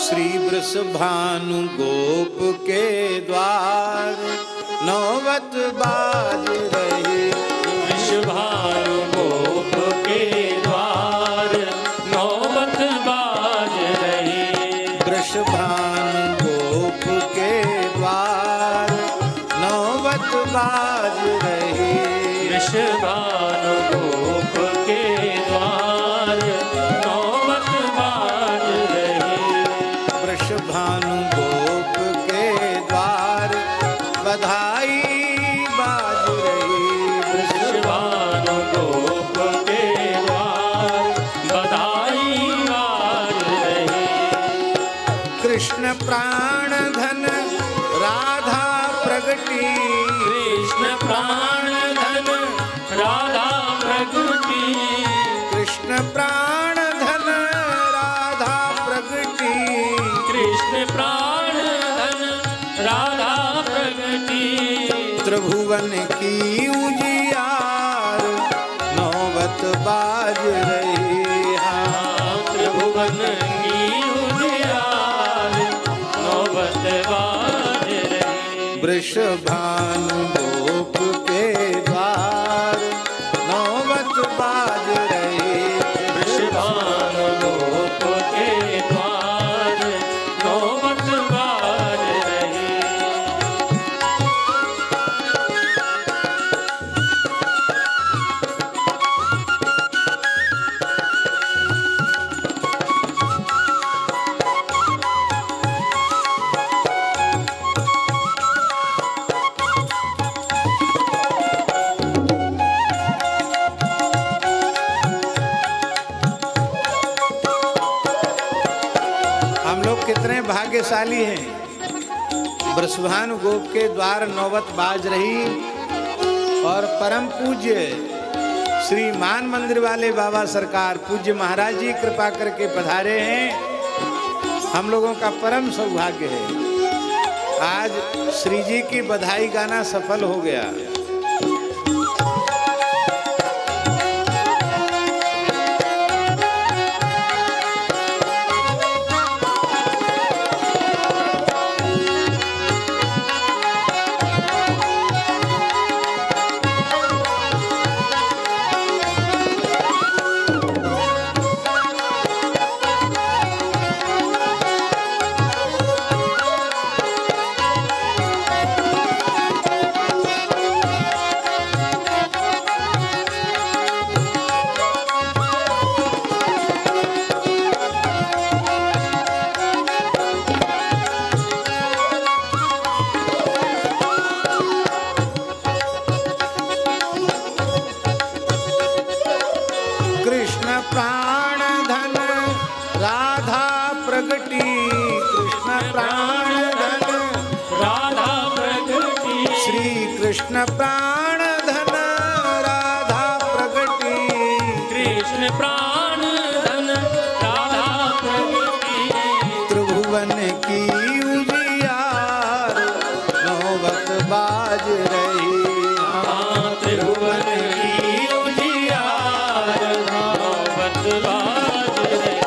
श्री वृषभानु गोप के द्वार नौबत बाज रही। वृषभानु गोप के द्वार नौबत बाज रही। वृषभानु गोप के द्वार नौबत बाज रही। वृषभानु गोप के द्वार नौबत बाज रही। वृषभानु गोप के द्वार बधाई बाज रही। वृषभानु गोप के द्वार बधाई बाज रही। कृष्ण प्राण धन राधा प्रगटी। कृष्ण प्राण धन राधा प्रगटी। कृष्ण प्राण धन राधा प्रगटी। कृष्ण प्राण धन राधा प्रगटी। त्रिभुवन की उजियार नौबत बाज रही। त्रिभुवन की उजियार नौबत बाज रही। वृषभानु गोप के द्वार नौबत बाज रही। वृषभानु गोप के द्वार नौबत बाज रही। हम लोग कितने भाग्यशाली हैं। वृषभानु गोप के द्वार नौबत बाज रही और परम पूज्य श्री मान मंदिर वाले बाबा सरकार पूज्य महाराज जी कृपा करके पधारे हैं। हम लोगों का परम सौभाग्य है। आज श्री जी की बधाई गाना सफल हो गया। कृष्ण प्राण धन राधा प्रगटी। कृष्ण प्राण धन राधा प्रगटी। श्री कृष्ण प्राण धन राधा प्रगटी। कृष्ण प्राण धन राधा प्रगटी। त्रिभुवन की उजियार नौबत बाज रही। त्रिभुवन की उजियार नौबत बाज रही।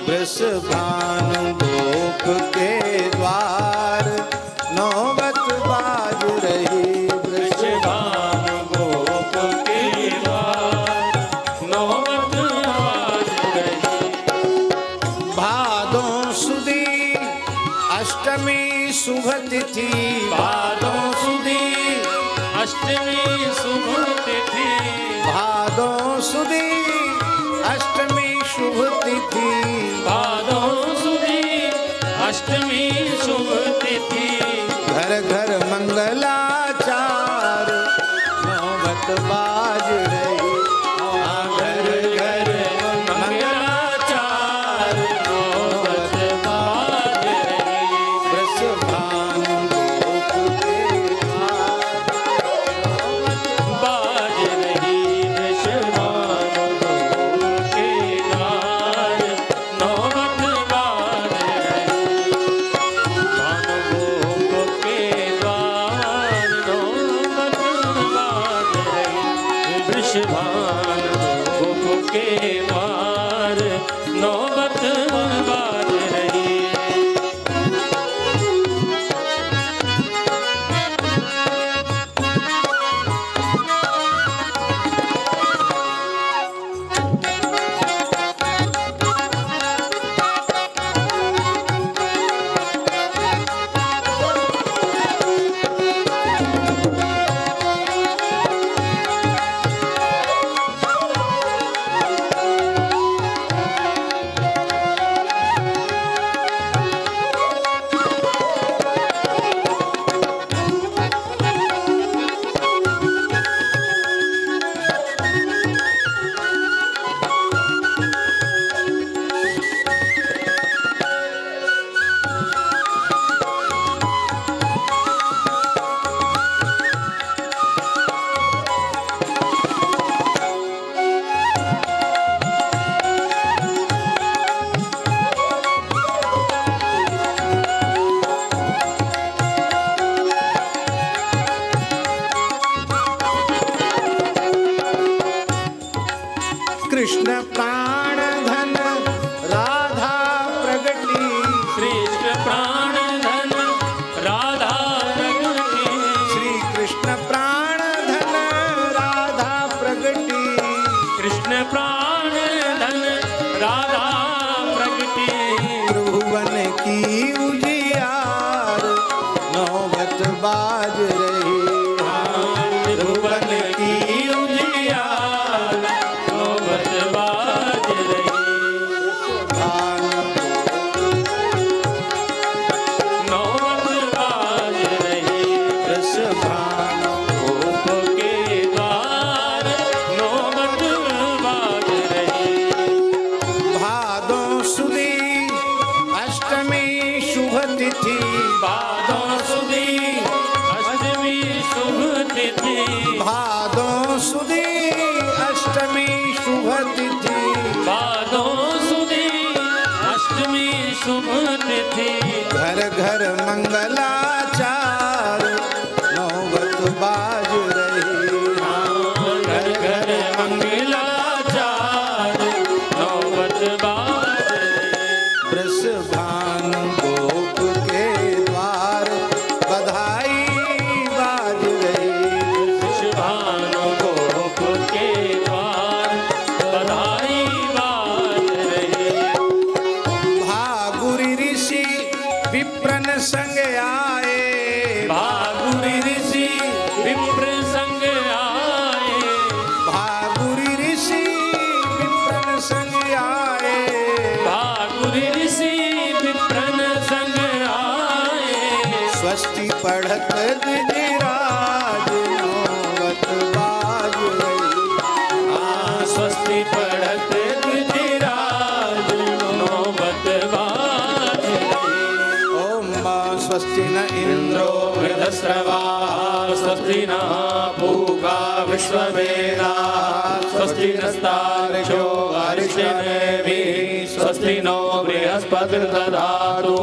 वृषभानु गोप के द्वार नौबत बाज रही। वृषभानु गोप के द्वार नौबत बाज रही। भादों सुदी अष्टमी शुभ तिथि। भादों सुदी अष्टमी शुभ तिथि। भादों सुदी अष्टमी शुभ तिथि। भादों सुदी अष्टमी शुभ तिथि। घर घर मंगलाचार नौबत बाज रही। घर घर मंगलाचार नौबत बाज रही। वृषभानु गोप के द्वार बाज रही। वृषभानु गोप के द्वार नौबत बाज रही। भानु गोप के द्वार नौबत बाज रही। वृषभानु गोप के द्वार नौबत बाज रही। कृष्ण प्राण धन राधा प्रगटी, कृष्ण प्राण धन राधा प्रगटी, श्री कृष्ण प्राण धन राधा प्रगटी, कृष्ण प्राण धन राधा प्रगटी, त्रिभुवन की उजियार नौबत बाज रही, त्रिभुवन की उजियार नौबत बाज रही, नौबत बाज रही, गोप के द्वार नौबत बाज रही, भादों सुदी अष्टमी शुभ तिथि, भादों सुदी अष्टमी शुभ तिथि, भादों सुदी अष्टमी शुभ तिथि, भादों सुदी अष्टमी शुभ तिथि, घर घर मंगलाचार नौबत बाज रही, घर घर मंगलाचार नौबत बाज रही, वृषभानु गोप के द्वार बधाई बाज रही, वृषभानु गोप के द्वार बधाई बाज रही, भागुरी ऋषि विप्रन संग आए, भागुरी ऋषि विप्र संग आए, भागुरी ऋषि विप्रन संग आए, भागुरी ऋषि विप्रन संग आए, स्वस्ति पढ़त द्विजराज नौबत बाज रही, स्वस्ति पढ़त द्विजराज नौबत बाज रही, ओम स्वस्ति न इंद्रो वृद्धश्रवा स्वस्ति न पूगा विश्ववेदाः स्वस्ति नस्तार्क्ष्यो अरिष्टनेमिः स्वस्ति नो बृहस्पतिर्दधातु,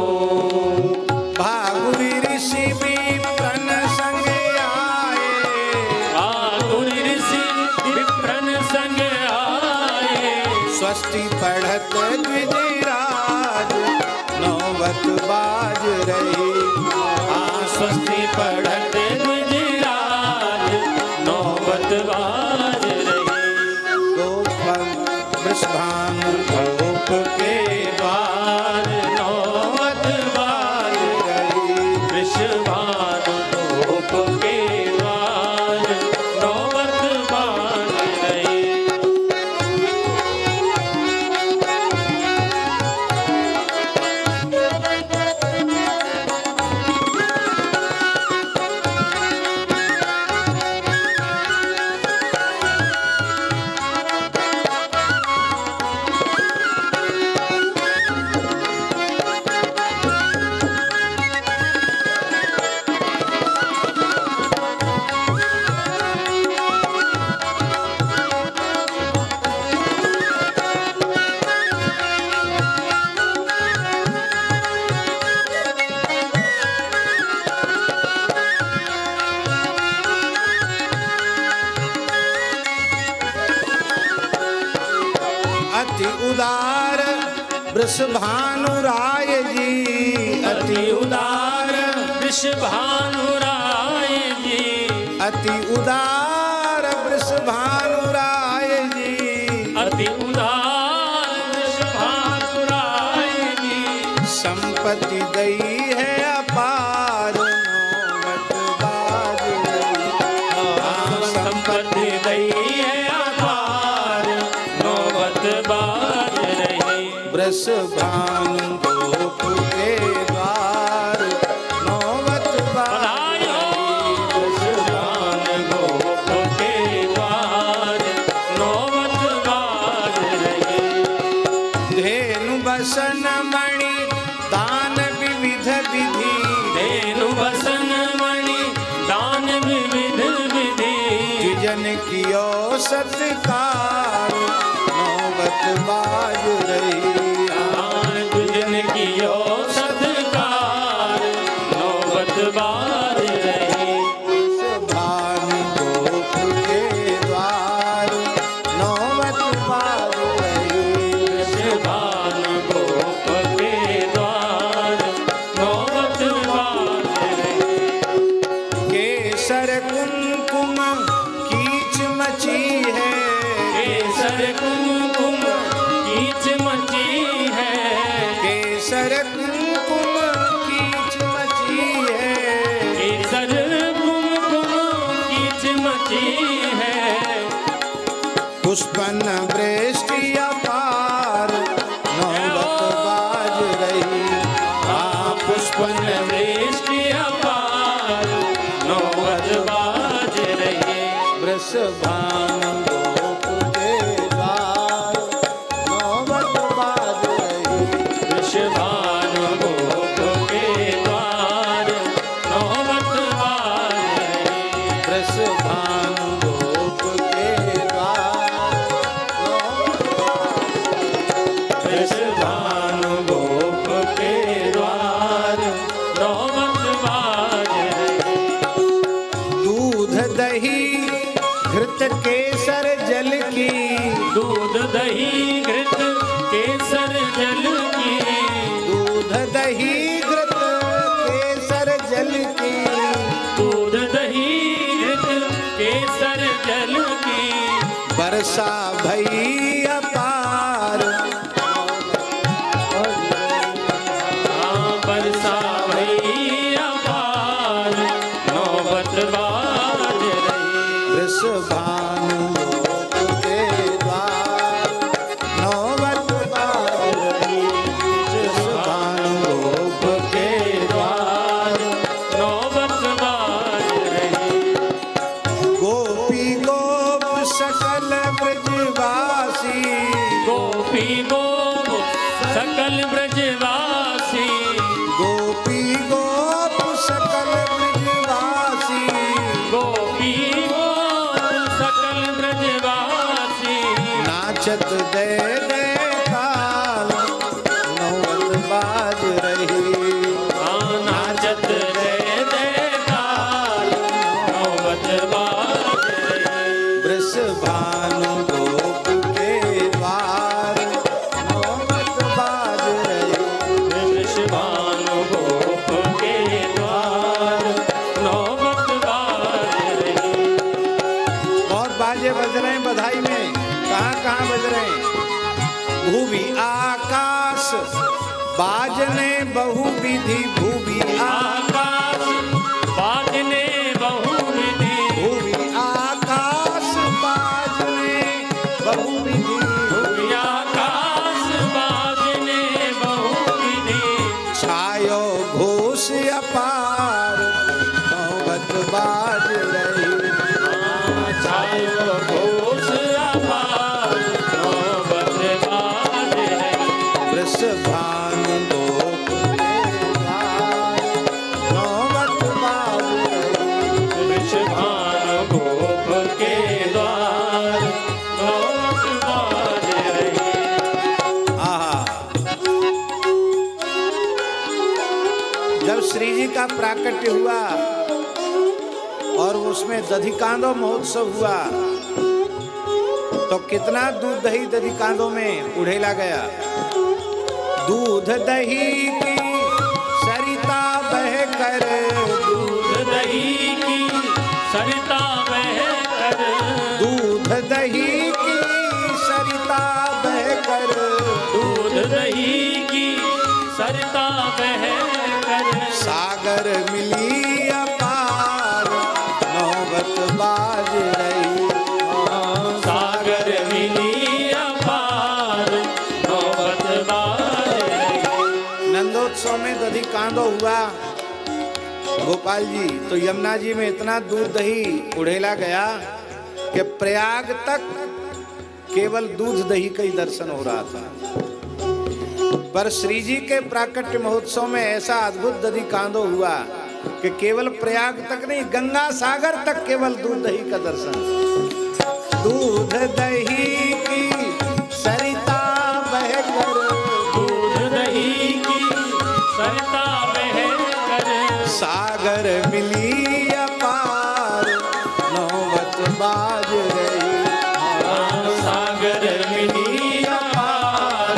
भागुरी ऋषि विप्रन संग आए, भागुरी ऋषि विप्रन संग आए, स्वस्ति पढ़त द्विजराज नौबत बाज रही, स्वस्ति पढ़त द्विजराज नौबत बाज रही, वृषभानु गोप के द्वार नौबत बाज रही, वृषभानु गोप के द्वार नौबत बाज रही, अति उदार वृषभानु राय जी, अति उदार वृषभानु राय जी, अति उदार वृषभानु राय जी, अति उदार वृषभानु राय जी, संपत्ति दई है अपार नौबत बाज रही, संपत्ति दई है अपार नौबत बाज रही, वृषभानु गोप के द्वार नौबत बाज बधाई हो वृषभानु गोप के द्वार नौबत बाज रही, धेनु बसन मणि दान विविध विधि, धेनु बसन मणि दान विविध विधि, द्विजन कियो सत्कार नौबत बाज रही, दुजन कियो सत्कार केसर कुमकुम कीच मची है, केसर कुमकुम कीच मची है, केसर कुमकुम कीच मची है। पुष्पन वृष्टि अपार नौबत बाज रही। पुष्पन वृष्टि अपार नौबत बाज रही। वृषभानु गोप के द्वार नौबत बाज रही। वृषभानु गोप के द्वार नौबत बाज रही। वृषभानु गोप के द्वार वृषभानु गोप के द्वार नौबत बाज रही। दूध दही घृत केसर जल की, दूध दही घृत केसर जल की, दूध दही घृत केसर जल की, दूध दही घृत केसर जल की। वर्षा भई अपार बरसा भई अपार नौबत बाज रही। वृषभानु गोप के द्वार नौबत बाज रही। वृषभानु गोप के द्वार नौबत बाज रही। गोपी गोप सकल ब्रजवासी, गोपी गोप सकल ब्रजवासी, गोपी गोप सकल ब्रजवासी, गोपी गोप सकल ब्रजवासी। नाचत दे दे ताल नौबत बाज रही। नाचत दे दे ताल नौबत बाज रही। वृषभानु गोप के द्वार नौबत बाज रही। वृषभानु गोप के द्वार नौबत बाज रही। बहुत बाजे बज रहे हैं बधाई में। कहाँ कहाँ बज रहे हैं? भूवि आकाश बाजने बहुविधि, भूवि आकाश बाजने बहुविधि, भूवि आकाश बाजने बहुविधि, भूमि आकाश बाजने बहुविधि। छायो घोष अपार नौबत बाज रही। छायो घोष अपार नौबत बाज रही। वृषभानु गोप के द्वार नौबत बाज रही। वृषभानु गोप के द्वार नौबत बाज रही। आहा, जब श्री जी का प्राकट्य हुआ और उसमें दधिकांदो महोत्सव हुआ तो कितना दूध दही दधिकांदो में उड़ेला गया। दूध दही की सरिता बह कर, दूध दही की सरिता बह कर, दूध दही की सरिता बह कर, दूध दही की सरिता बह कर। सागर मिली अपार नौबत बाज रही। सागर मिली अपार नौबत बाज रही। नंदोत्सव में दधिकांदो हुआ गोपाल जी, तो यमुना जी में इतना दूध दही उड़ेला गया कि प्रयाग तक केवल दूध दही का ही दर्शन हो रहा था। पर श्री जी के प्राकट्य महोत्सव में ऐसा अद्भुत दधिकांदो हुआ कि केवल प्रयाग तक नहीं, गंगा सागर तक केवल दूध दही का दर्शन। दूध दही की सरिता बह कर, दूध दही की सरिता बह कर। सागर मिली अपार नौबत बाज रही। सागर मिली अपार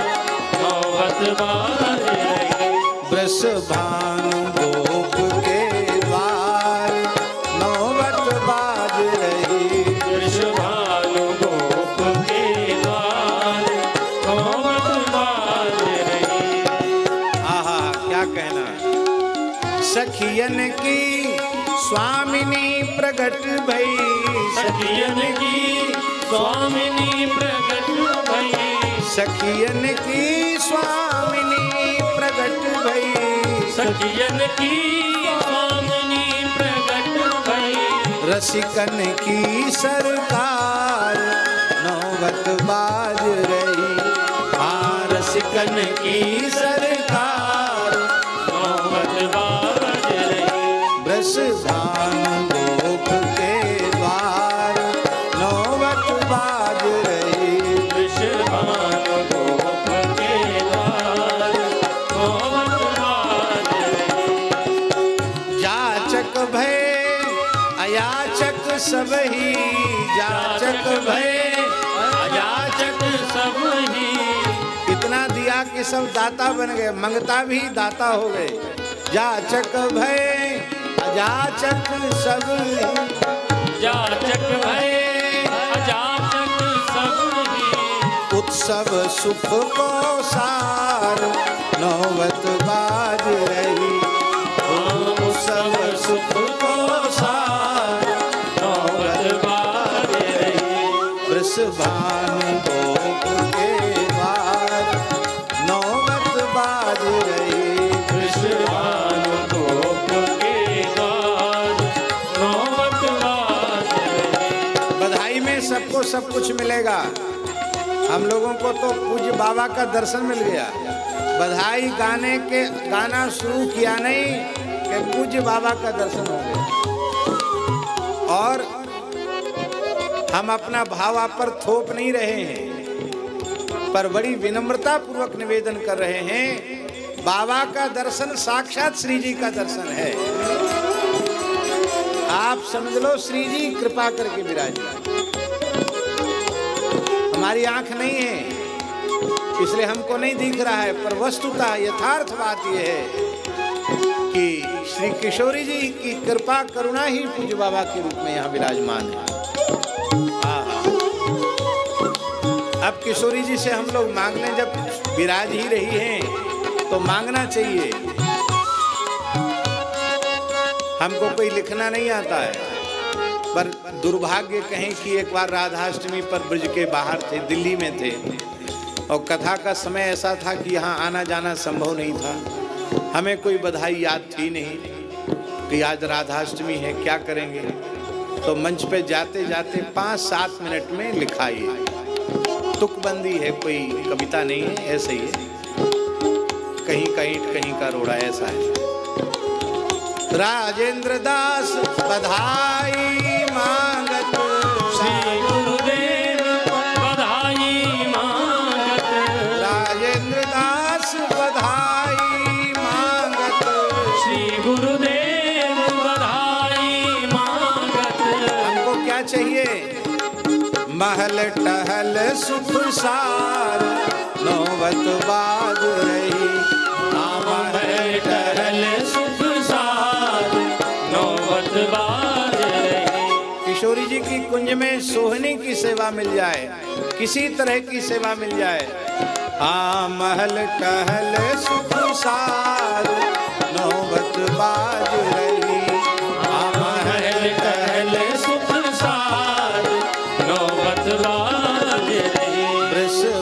नौबत बाज रही। वृषभानु गोप के द्वार नौबत बाज रही। वृषभानु गोप के सखियन की स्वामिनी प्रगट भई, सखियन की स्वामिनी प्रगट भई, सखियन की स्वामिनी प्रगट भई, सखियन की स्वामिनी प्रगट भई, रसिकन की सरकार नौबत बाज रही। हाँ, रसिकन की सरकार नौबत बाज रही। वृषभानु गोप के द्वार नौबत बाज रही। वृषभानु गोप के द्वार नौबत बाज रही। जाचक भय अयाचक सबही, जाचक भय अयाचक सब ही, इतना दिया कि सब दाता बन गए, मंगता भी दाता हो गए। जाचक भय अजाचक सब ही, जाचक भय अजाचक सब ही, उत्सव सुख को सार नौबत बाज रही। उत्सव सुख को सार नौबत बाज रही। वृषभानु गोप के द्वार नौबत बाज रही। वृषभानु गोप के द्वार नौबत बाज रही। बधाई में सबको सब कुछ मिलेगा। हम लोगों को तो पूज्य बाबा का दर्शन मिल गया। बधाई गाना शुरू किया नहीं कि पूज्य बाबा का दर्शन हो गया। और हम अपना भाव आप पर थोप नहीं रहे हैं, पर बड़ी विनम्रता पूर्वक निवेदन कर रहे हैं। बाबा का दर्शन साक्षात श्री जी का दर्शन है। आप समझ लो श्री जी कृपा करके विराजमान। हमारी आंख नहीं है इसलिए हमको नहीं दिख रहा है, पर वस्तुतः यथार्थ बात यह है कि श्री किशोरी जी की कृपा करुणा ही पूज्य बाबा के रूप में यहाँ विराजमान है। अब किशोरी जी से हम लोग मांग लें, जब विराज ही रही हैं तो मांगना चाहिए। हमको कोई लिखना नहीं आता है, पर दुर्भाग्य कहें कि एक बार राधाष्टमी पर ब्रज के बाहर थे, दिल्ली में थे, और कथा का समय ऐसा था कि यहाँ आना जाना संभव नहीं था। हमें कोई बधाई याद थी नहीं कि आज राधाष्टमी है, क्या करेंगे। तो मंच पे जाते जाते 5-7 मिनट में लिखाई, तुकबंदी है, कोई कविता नहीं है, ऐसे ही है, कहीं का ईंट कहीं का रोड़ा, ऐसा है। राजेंद्र दास बधाई मांगत, श्री गुरुदेव बधाई मांगत, राजेंद्र दास बधाई मांगत, श्री गुरुदेव बधाई मांगत। हमको क्या चाहिए? महल टहल सुख सार नौबत बाज रही। महल टहल सुख सार नौबत बाज रही। किशोरी जी की कुंज में सोहनी की सेवा मिल जाए, किसी तरह की सेवा मिल जाए। हाँ, महल टहल सुख सार नौबत बाज रही। हाँ, महल टहल सुख सार नौबत बाज रही। वृषभानु